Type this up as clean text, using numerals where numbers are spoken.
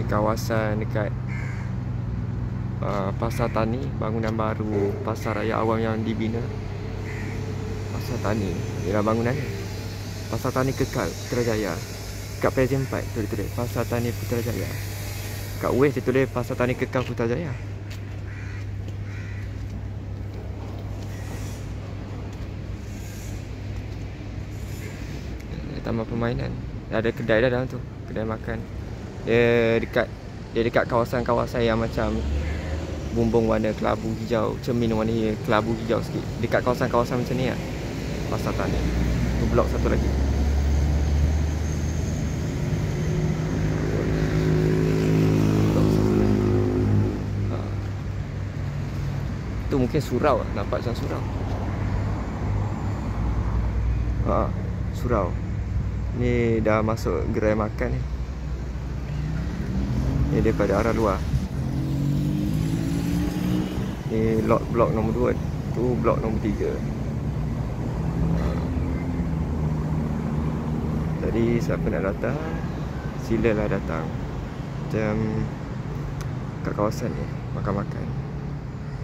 Ni kawasan dekat Pasar Tani, bangunan baru Pasar Raya Awam yang dibina. Pasar Tani, ialah bangunan ni. Pasar Tani Kekal Putrajaya. Kat Pezen 4 tulis Pasar Tani Putrajaya. Kat West dia tulis Pasar Tani Kekal Putrajaya. Taman permainan. Ada kedai dah dalam tu, kedai makan. Dia dekat kawasan-kawasan yang macam bumbung warna kelabu hijau, cermin warna kelabu hijau sikit. Dekat kawasan-kawasan macam ni lah Pasar Tani. Tu blok satu lagi. Tu mungkin surau lah, nampak macam surau. Surau. Ni dah masuk gerai makan ni. Ni daripada arah luar. Ni lot blok nombor 2. Tu blok nombor 3. Jadi siapa nak datang, silalah datang. Macam kat kawasan ni makan-makan.